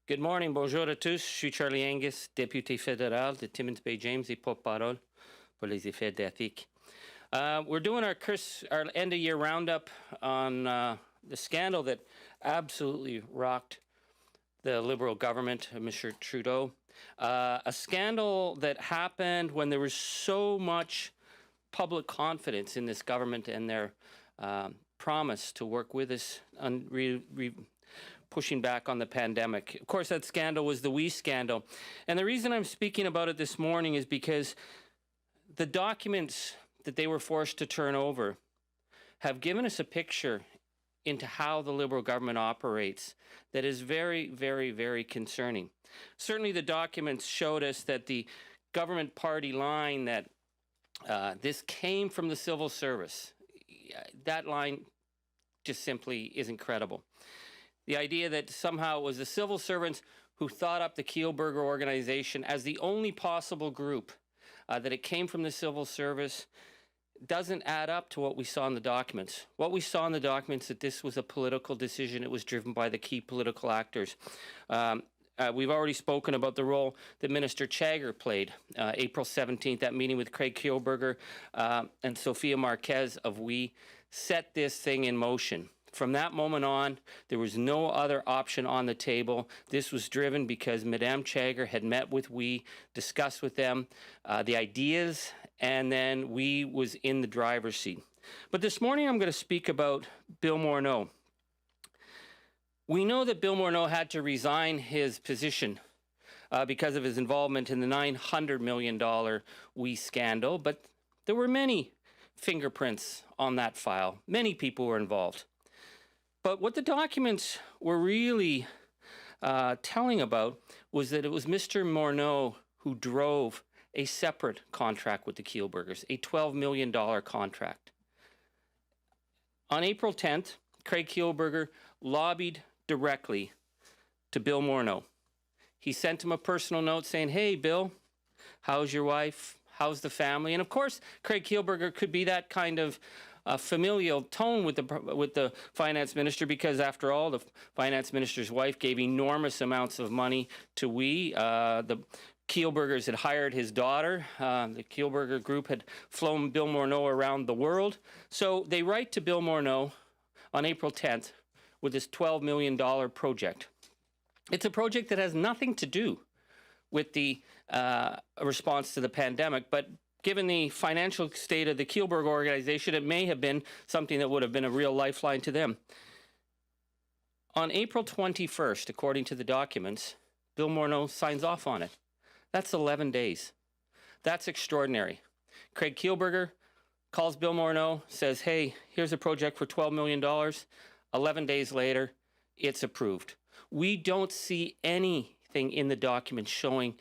Good morning, bonjour à tous. Je suis Charlie Angus, député fédéral de Timmins Bay James et porte-parole pour les effets d'éthique. We're doing our end-of-year roundup on the scandal that absolutely rocked the Liberal government of Mr. Trudeau. A scandal that happened when there was so much public confidence in this government and their promise to work with us on pushing back on the pandemic. Of course, that scandal was the WE scandal. And the reason I'm speaking about it this morning is because the documents that they were forced to turn over have given us a picture into how the Liberal government operates that is very, very, very concerning. Certainly the documents showed us that the government party line that this came from the civil service, that line just simply is incredible. The idea that somehow it was the civil servants who thought up the Kielburger organization as the only possible group, that it came from the civil service, doesn't add up to what we saw in the documents. What we saw in the documents that this was a political decision. It was driven by the key political actors. We've already spoken about the role that Minister Chagger played. April 17th, that meeting with Craig Kielburger and Sophia Marquez of WE set this thing in motion. From that moment on, there was no other option on the table. This was driven because Madame Chagger had met with WE, discussed with them the ideas, and then WE was in the driver's seat. But this morning I'm going to speak about Bill Morneau. We know that Bill Morneau had to resign his position because of his involvement in the $900 million WE scandal, but there were many fingerprints on that file. Many people were involved. But what the documents were really telling about was that it was Mr. Morneau who drove a separate contract with the Kielburgers, a $12 million contract. On April 10th, Craig Kielburger lobbied directly to Bill Morneau. He sent him a personal note saying, "Hey, Bill, how's your wife? How's the family?" And of course, Craig Kielburger could be that kind of familial tone with the finance minister, because after all, the finance minister's wife gave enormous amounts of money to WE. The Kielburgers had hired his daughter. The Kielburger group had flown Bill Morneau around the world. So they write to Bill Morneau on April 10th with this $12 million project. It's a project that has nothing to do with the response to the pandemic, but given the financial state of the Kielburger organization, it may have been something that would have been a real lifeline to them. On April 21st, according to the documents, Bill Morneau signs off on it. That's 11 days. That's extraordinary. Craig Kielburger calls Bill Morneau, says, "Hey, here's a project for $12 million. 11 days later, it's approved. We don't see anything in the documents showing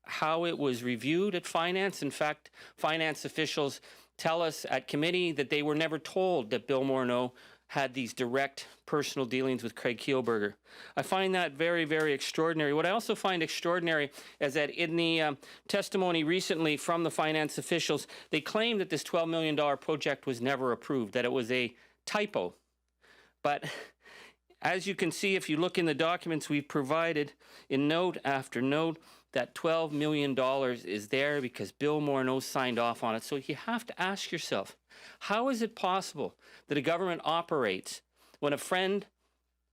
how it was reviewed at finance. In fact, finance officials tell us at committee that they were never told that Bill Morneau had these direct personal dealings with Craig Kielburger. I find that very, very extraordinary. What I also find extraordinary is that in the testimony recently from the finance officials, they claim that this $12 million project was never approved, that it was a typo. But as you can see, if you look in the documents we've provided in note after note, that $12 million is there because Bill Morneau signed off on it. So you have to ask yourself, how is it possible that a government operates when a friend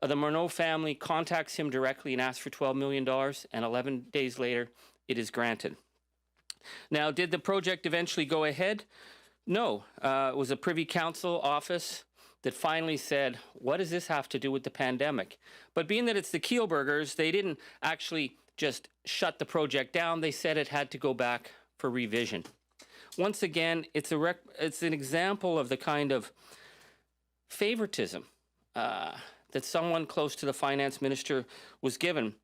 of the Morneau family contacts him directly and asks for $12 million, and 11 days later it is granted? Now, did the project eventually go ahead? No. It was a Privy Council office that finally said, what does this have to do with the pandemic? But being that it's the Kielburgers, they didn't actually just shut the project down. They said it had to go back for revision. Once again, it's an example of the kind of favoritism that someone close to the finance minister was given.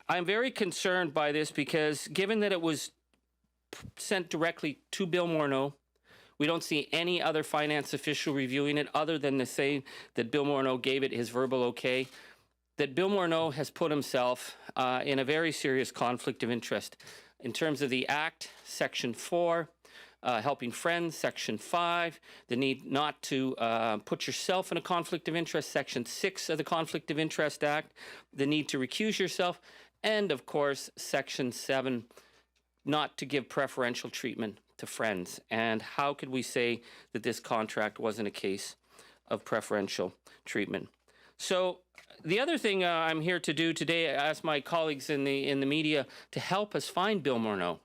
I'm very concerned by this because given that it was sent directly to Bill Morneau, we don't see any other finance official reviewing it other than to say that Bill Morneau gave it his verbal okay, that Bill Morneau has put himself in a very serious conflict of interest in terms of the Act, Section 4, helping friends, Section 5, the need not to put yourself in a conflict of interest, Section 6 of the Conflict of Interest Act, the need to recuse yourself, and of course, Section 7, not to give preferential treatment to friends. And how could we say that this contract wasn't a case of preferential treatment? So the other thing I'm here to do today, I asked my colleagues in the media to help us find Bill Morneau,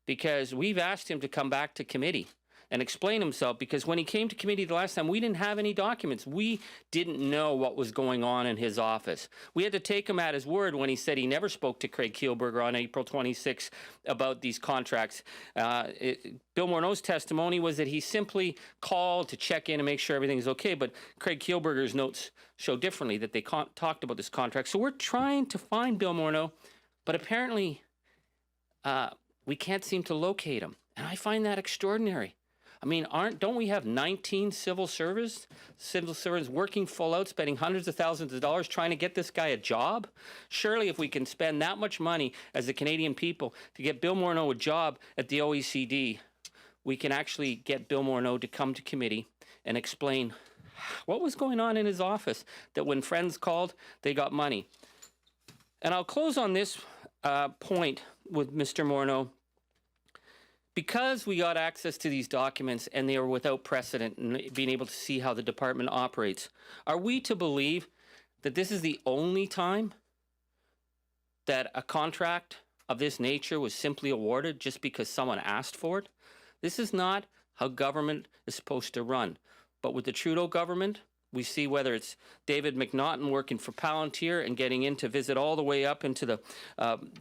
because we've asked him to come back to committee and explain himself, because when he came to committee the last time, we didn't have any documents. We didn't know what was going on in his office. We had to take him at his word when he said he never spoke to Craig Kielburger on April 26 about these contracts. Bill Morneau's testimony was that he simply called to check in and make sure everything's okay, but Craig Kielburger's notes show differently, that they talked about this contract. So we're trying to find Bill Morneau, but apparently we can't seem to locate him. And I find that extraordinary. I mean, don't we have 19 civil servants working full out, spending hundreds of thousands of dollars trying to get this guy a job? Surely if we can spend that much money as the Canadian people to get Bill Morneau a job at the OECD, we can actually get Bill Morneau to come to committee and explain what was going on in his office, that when friends called, they got money. And I'll close on this point with Mr. Morneau. Because we got access to these documents and they are without precedent in being able to see how the department operates, are we to believe that this is the only time that a contract of this nature was simply awarded just because someone asked for it? This is not how government is supposed to run. But with the Trudeau government, we see whether it's David McNaughton working for Palantir and getting in to visit all the way up into the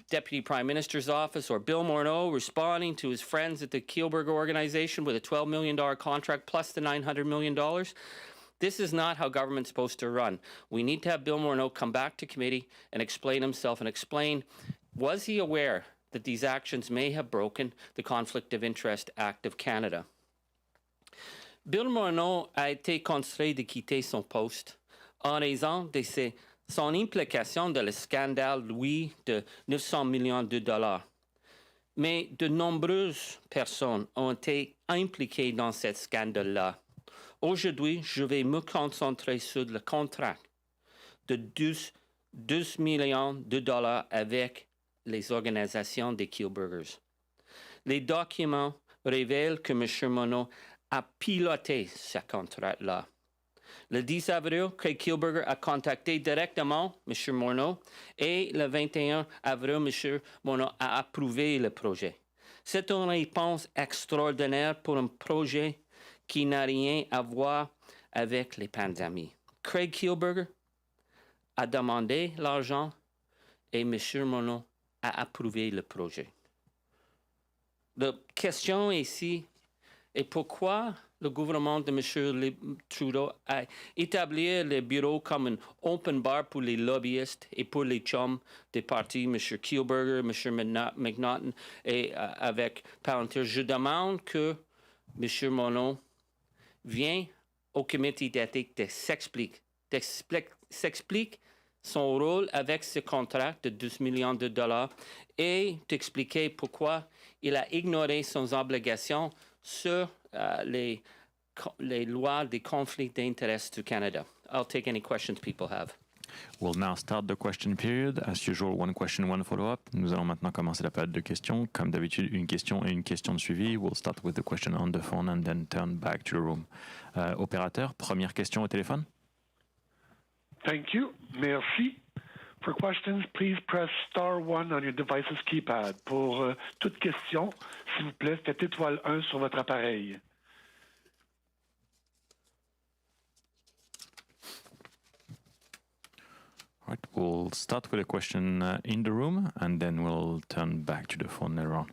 Deputy Prime Minister's office, or Bill Morneau responding to his friends at the Kielburger organization with a $12 million contract plus the $900 million. This is not how government's supposed to run. We need to have Bill Morneau come back to committee and explain himself and explain, was he aware that these actions may have broken the Conflict of Interest Act of Canada? Bill Morneau a été contraint de quitter son poste en raison de son implication dans le scandale Louis de 900 millions de dollars. Mais de nombreuses personnes ont été impliquées dans ce scandale-là. Aujourd'hui, je vais me concentrer sur le contrat de 12 millions de dollars avec les organisations des Kielburgers. Les documents révèlent que M. Morneau a piloté ce contrat-là. Le 10 avril, Craig Kielburger a contacté directement M. Morneau et le 21 avril, M. Morneau a approuvé le projet. C'est une réponse extraordinaire pour un projet qui n'a rien à voir avec les pandémies. Craig Kielburger a demandé l'argent et M. Morneau a approuvé le projet. La question ici est pourquoi le gouvernement de M. Trudeau a établi le bureau comme un open bar pour les lobbyistes et pour les chums des partis, M. Kielburger, M. McNaughton et avec Palantir. Je demande que M. Morneau vienne au comité d'éthique s'explique son rôle avec ce contrat de 12 millions de dollars et d'expliquer pourquoi il a ignoré ses obligations sur les lois des conflits d'intérêts du Canada. I'll take any questions people have. We'll now start the question period. As usual, one question, one follow-up. Nous allons maintenant commencer la période de questions. Comme d'habitude, une question et une question de suivi. We'll start with the question on the phone and then turn back to the room. Opérateur, première question au téléphone. Thank you. Merci. For questions, please press *1 on your device's keypad. Pour toute question, s'il vous plaît, faites étoile 1 sur votre appareil. All right, we'll start with a question in the room, and then we'll turn back to the phone later on.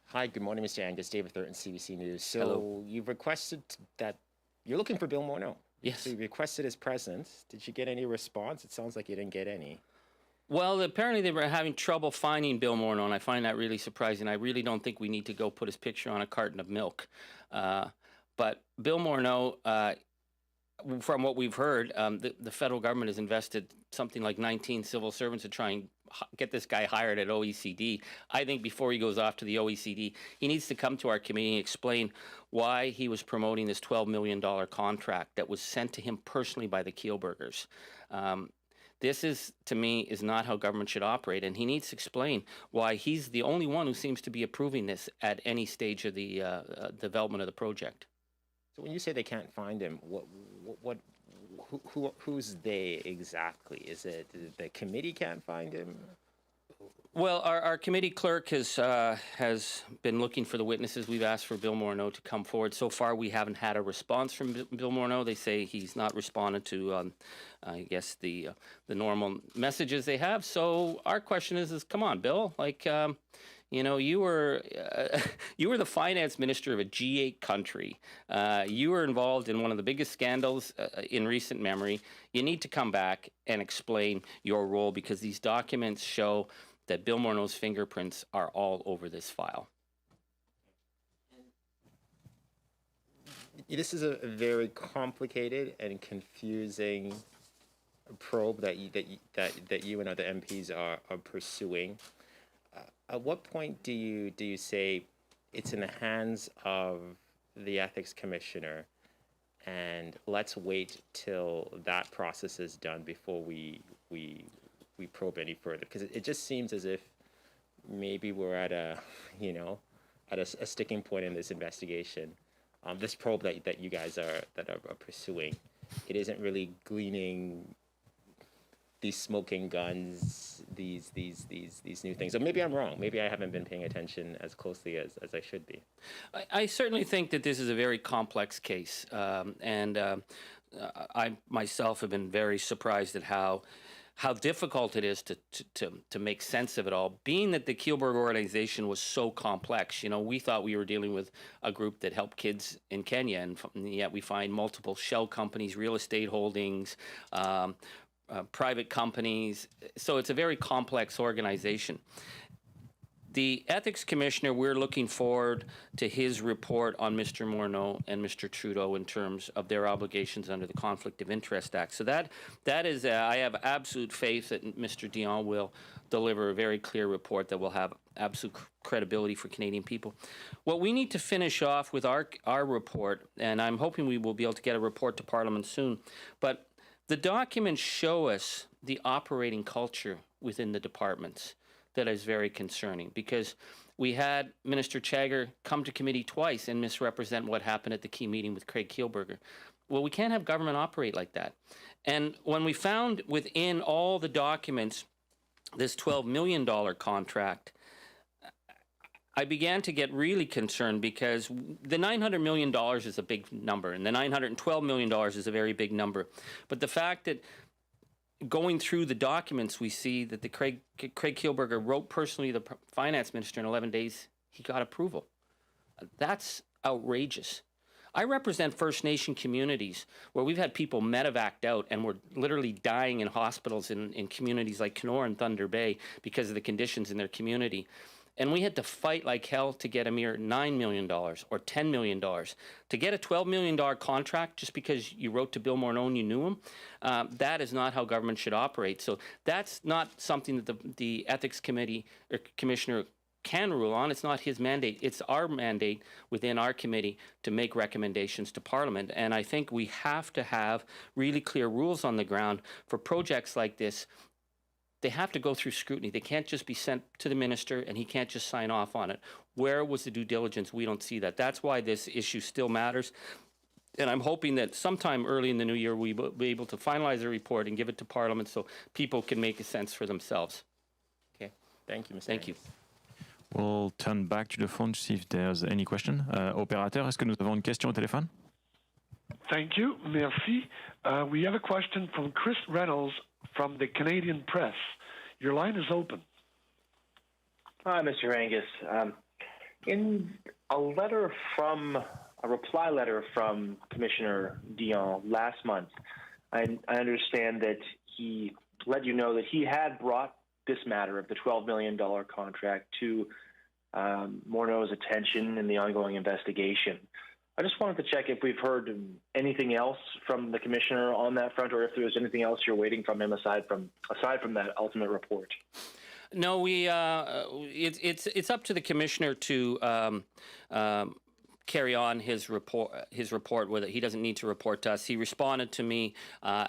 Hi, good morning, Mr. Angus. David Thurton, CBC News. So Hello. you've requested that you're looking for Bill Morneau. Yes. So you requested his presence. Did you get any response? It sounds like you didn't get any. Well, apparently they were having trouble finding Bill Morneau, and I find that really surprising. I really don't think we need to go put his picture on a carton of milk. But Bill Morneau, from what we've heard, the federal government has invested something like 19 civil servants to try and get this guy hired at OECD. I think before he goes off to the OECD, he needs to come to our committee and explain why he was promoting this $12 million contract that was sent to him personally by the Kielburgers. This is, to me, is not how government should operate, and he needs to explain why he's the only one who seems to be approving this at any stage of the development of the project. So when you say they can't find him, who's they exactly? Is it the committee can't find him? Well, our committee clerk has been looking for the witnesses. We've asked for Bill Morneau to come forward. So far, we haven't had a response from Bill Morneau. They say he's not responded to, I guess, the normal messages they have. So our question is come on, Bill, like. You know, you were the finance minister of a G8 country. You were involved in one of the biggest scandals in recent memory. You need to come back and explain your role, because these documents show that Bill Morneau's fingerprints are all over this file. This is a very complicated and confusing probe that you and other MPs are pursuing. At what point do you say it's in the hands of the ethics commissioner, and let's wait till that process is done before we probe any further? Because it just seems as if maybe we're at a sticking point in this investigation, this probe that you guys are pursuing. It isn't really gleaning these smoking guns, these new things. So maybe I'm wrong. Maybe I haven't been paying attention as closely as I should be. I certainly think that this is a very complex case, and I myself have been very surprised at how difficult it is to make sense of it all. Being that the Kielburger organization was so complex, you know, we thought we were dealing with a group that helped kids in Kenya, and yet we find multiple shell companies, real estate holdings, private companies. So it's a very complex organization. The ethics commissioner, we're looking forward to his report on Mr. Morneau and Mr. Trudeau in terms of their obligations under the Conflict of Interest Act. So that is, I have absolute faith that Mr. Dion will deliver a very clear report that will have absolute credibility for Canadian people. What we need to finish off with our report, and I'm hoping we will be able to get a report to Parliament soon, but the documents show us the operating culture within the departments that is very concerning, because we had Minister Chagger come to committee twice and misrepresent what happened at the key meeting with Craig Kielburger. Well, we can't have government operate like that. And when we found within all the documents this $12 million contract, I began to get really concerned, because the $900 million is a big number, and the $912 million is a very big number. But the fact that going through the documents, we see that the Craig Kielburger wrote personally to the finance minister in 11 days, he got approval. That's outrageous. I represent First Nation communities where we've had people medevaced out and were literally dying in hospitals in communities like Kenora and Thunder Bay because of the conditions in their community. And we had to fight like hell to get a mere $9 million or $10 million. To get a $12 million contract just because you wrote to Bill Morneau and you knew him, that is not how government should operate. So that's not something that the Ethics Committee or Commissioner can rule on. It's not his mandate. It's our mandate within our committee to make recommendations to Parliament. And I think we have to have really clear rules on the ground for projects like this. They have to go through scrutiny. They can't just be sent to the minister and he can't just sign off on it. Where was the due diligence? We don't see that. That's why this issue still matters. And I'm hoping that sometime early in the new year, we will be able to finalize the report and give it to Parliament so people can make a sense for themselves. Okay. Thank you, Mr. Thank you. We'll turn back to the phone to see if there's any question. Opérateur, est-ce que nous avons une question au téléphone? Thank you. Merci. We have a question from Chris Reynolds from the Canadian Press. Your line is open. Hi, Mr. Angus. In a reply letter from Commissioner Dion last month, I understand that he let you know that he had brought this matter of the $12 million contract to Morneau's attention in the ongoing investigation. I just wanted to check if we've heard anything else from the commissioner on that front, or if there was anything else you're waiting from him aside from that ultimate report. No, it's up to the commissioner to carry on his report with it. He doesn't need to report to us. He responded to me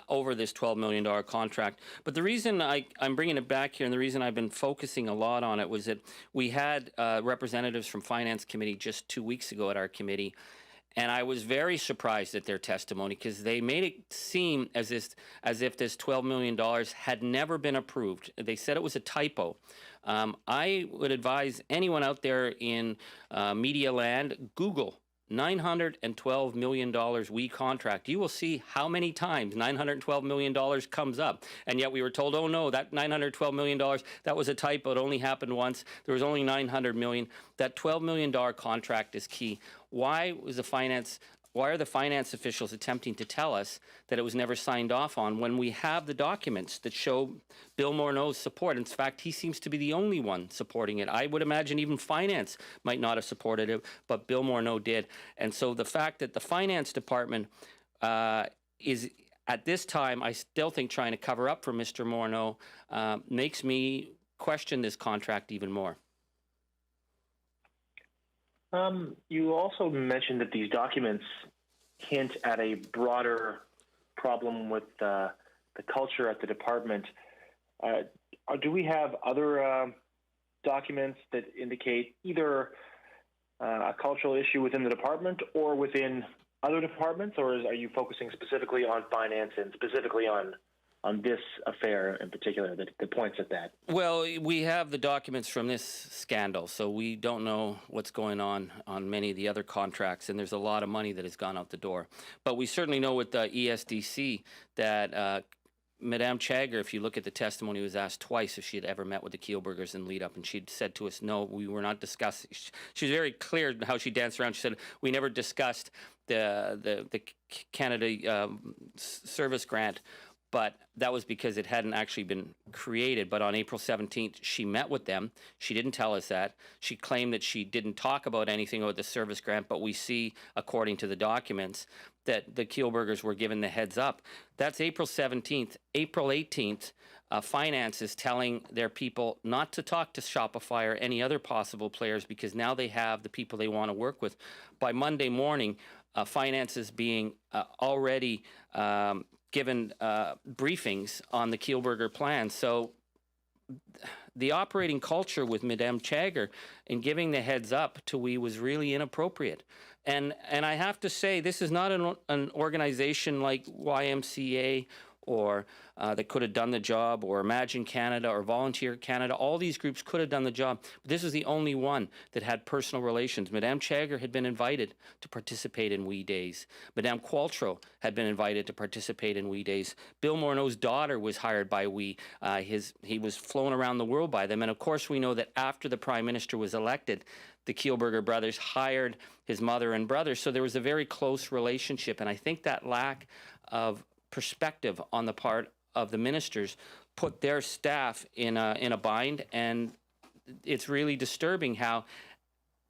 over this $12 million contract. But the reason I'm bringing it back here, and the reason I've been focusing a lot on it, was that we had representatives from Finance Committee just 2 weeks ago at our committee, and I was very surprised at their testimony, because they made it seem as if this $12 million had never been approved. They said it was a typo. I would advise anyone out there in media land, Google $912 million we contract. You will see how many times $912 million comes up. And yet we were told, oh no, that $912 million, that was a typo. It only happened once. There was only $900 million. That $12 million contract is key. Why are the finance officials attempting to tell us that it was never signed off on when we have the documents that show Bill Morneau's support? In fact, he seems to be the only one supporting it. I would imagine even finance might not have supported it, but Bill Morneau did. And so the fact that the finance department is, at this time, I still think trying to cover up for Mr. Morneau makes me question this contract even more. You also mentioned that these documents hint at a broader problem with the culture at the department. Do we have other documents that indicate either a cultural issue within the department or within other departments, or are you focusing specifically on finance and specifically on this affair in particular that points at that? Well, we have the documents from this scandal, so we don't know what's going on many of the other contracts, and there's a lot of money that has gone out the door. But we certainly know with the ESDC that Madame Chagger, if you look at the testimony, was asked twice if she had ever met with the Kielburgers in lead up, and she'd said to us, no, we were not discussing. She was very clear how she danced around. She said, we never discussed the Canada service grant, but that was because it hadn't actually been created. But on April 17th, she met with them. She didn't tell us that. She claimed that she didn't talk about anything about the service grant, but we see, according to the documents, that the Kielburgers were given the heads up. That's April 17th. April 18th, Finance is telling their people not to talk to Shopify or any other possible players, because now they have the people they want to work with. By Monday morning, Finance is being already given briefings on the Kielburger plan. So the operating culture with Madame Chagger in giving the heads up to we was really inappropriate. And I have to say, this is not an organization like YMCA or that could have done the job, or Imagine Canada or Volunteer Canada. All these groups could have done the job. But this is the only one that had personal relations. Madame Chagger had been invited to participate in We Days. Madame Qualtrough had been invited to participate in We Days. Bill Morneau's daughter was hired by We. He was flown around the world by them. And of course, we know that after the Prime Minister was elected, the Kielburger brothers hired his mother and brother. So there was a very close relationship. And I think that lack of perspective on the part of the ministers put their staff in a bind, and it's really disturbing how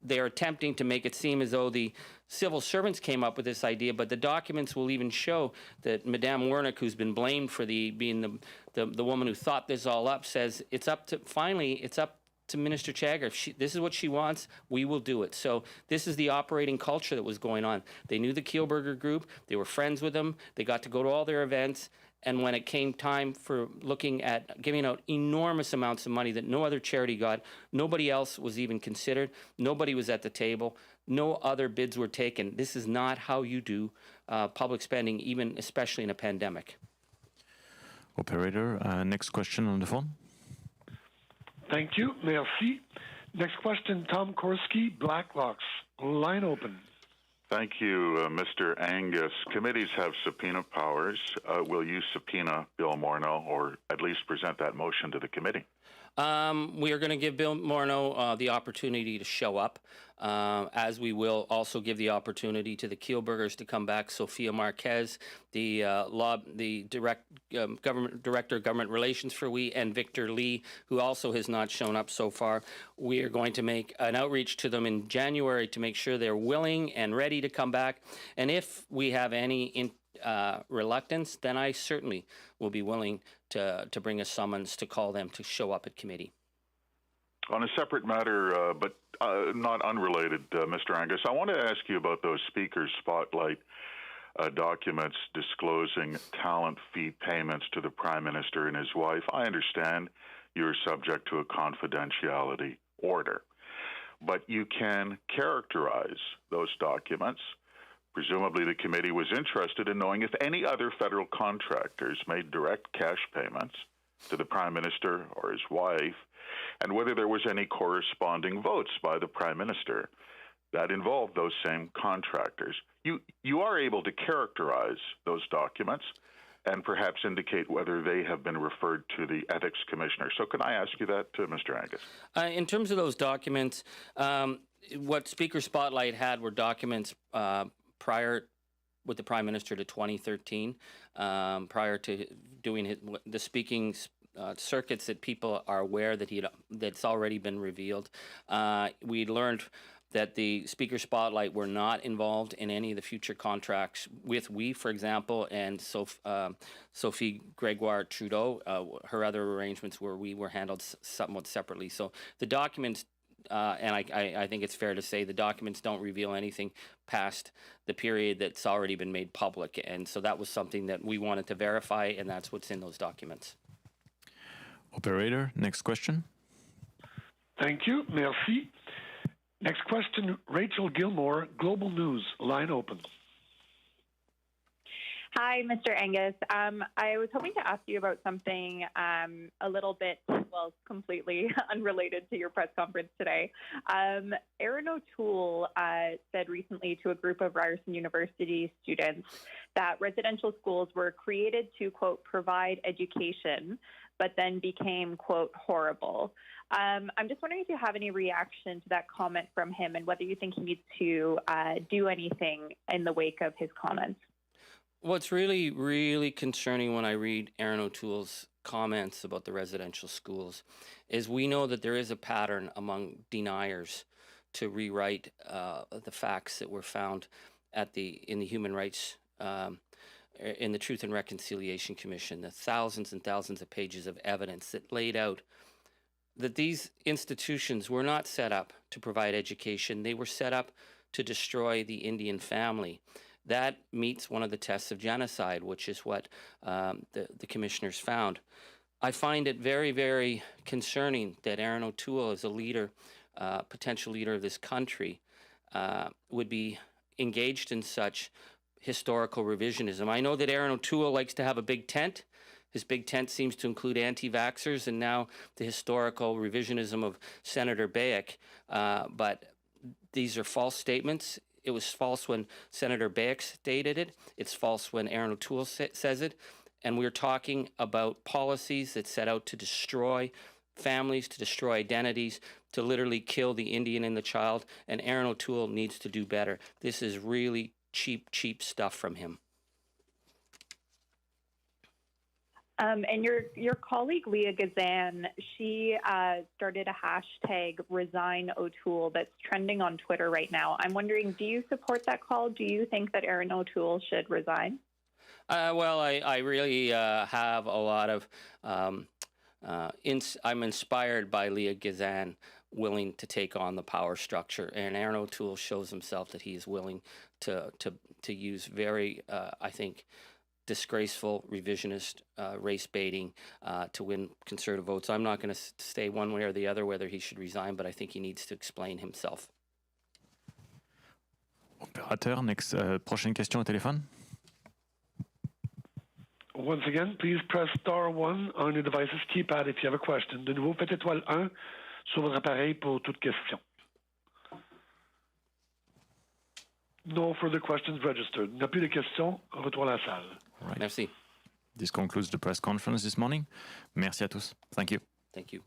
they're attempting to make it seem as though the civil servants came up with this idea, but the documents will even show that Madame Wernick, who's been blamed for being the woman who thought this all up, says it's up to Minister Chagger. If this is what she wants, we will do it. So this is the operating culture that was going on. They knew the Kielburger group. They were friends with them. They got to go to all their events. And when it came time for looking at giving out enormous amounts of money that no other charity got, nobody else was even considered. Nobody was at the table. No other bids were taken. This is not how you do public spending, even especially in a pandemic. Operator, next question on the phone. Thank you. Merci. Next question, Tom Korski, Blacklocks. Line open. Thank you, Mr. Angus. Committees have subpoena powers. Will you subpoena Bill Morneau, or at least present that motion to the committee? We are going to give Bill Morneau the opportunity to show up, as we will also give the opportunity to the Kielburgers to come back. Sophia Marquez, the Director of Government Relations for WE, and Victor Lee, who also has not shown up so far. We are going to make an outreach to them in January to make sure they're willing and ready to come back. And if we have any reluctance, then I certainly will be willing to bring a summons to call them to show up at committee. On a separate matter, but not unrelated, Mr. Angus, I want to ask you about those Speaker Spotlight documents disclosing talent fee payments to the Prime Minister and his wife. I understand you're subject to a confidentiality order, but you can characterize those documents. Presumably, the committee was interested in knowing if any other federal contractors made direct cash payments to the Prime Minister or his wife, and whether there was any corresponding votes by the Prime Minister that involved those same contractors. You are able to characterize those documents and perhaps indicate whether they have been referred to the Ethics Commissioner. So can I ask you that, Mr. Angus? In terms of those documents, what Speaker Spotlight had were documents prior with the Prime Minister to 2013, prior to doing the speaking circuits that people are aware that that's already been revealed. We learned that the Speaker Spotlight were not involved in any of the future contracts with WE, for example, and Sophie Gregoire Trudeau. Her other arrangements where we were handled somewhat separately. So the documents, and I think it's fair to say, the documents don't reveal anything past the period that's already been made public. And so that was something that we wanted to verify, and that's what's in those documents. Operator, next question. Thank you. Merci. Next question, Rachel Gilmore, Global News. Line open. Hi, Mr. Angus. I was hoping to ask you about something a little bit, well, completely unrelated to your press conference today. Erin O'Toole said recently to a group of Ryerson University students that residential schools were created to, quote, provide education, but then became, quote, horrible. I'm just wondering if you have any reaction to that comment from him and whether you think he needs to do anything in the wake of his comments. What's really, really concerning when I read Erin O'Toole's comments about the residential schools is we know that there is a pattern among deniers to rewrite the facts that were found in the Human Rights, in the Truth and Reconciliation Commission, the thousands and thousands of pages of evidence that laid out that these institutions were not set up to provide education. They were set up to destroy the Indian family. That meets one of the tests of genocide, which is what the commissioners found. I find it very, very concerning that Erin O'Toole, as a leader, potential leader of this country, would be engaged in such historical revisionism. I know that Erin O'Toole likes to have a big tent. His big tent seems to include anti-vaxxers and now the historical revisionism of Senator Bayek. But these are false statements. It was false when Senator Bayek stated it. It's false when Erin O'Toole says it. And we're talking about policies that set out to destroy families, to destroy identities, to literally kill the Indian and the child. And Erin O'Toole needs to do better. This is really cheap stuff from him. And your colleague, Leah Gazan, she started a hashtag Resign O'Toole that's trending on Twitter right now. I'm wondering, do you support that call? Do you think that Erin O'Toole should resign? Well, I really have a lot of, I'm inspired by Leah Gazan willing to take on the power structure. And Erin O'Toole shows himself that he is willing to use very, I think, disgraceful, revisionist, race baiting to win Conservative votes. I'm not going to say one way or the other whether he should resign, but I think he needs to explain himself. Opérateur, prochaine question au téléphone. Once again, please press star 1 on your device's keypad if you have a question. De nouveau, faites étoile 1 sur votre appareil pour toute question. No further questions registered. Il n'y a plus de questions. Retour à la salle. Right. Merci. This concludes the press conference this morning. Merci à tous. Thank you. Thank you.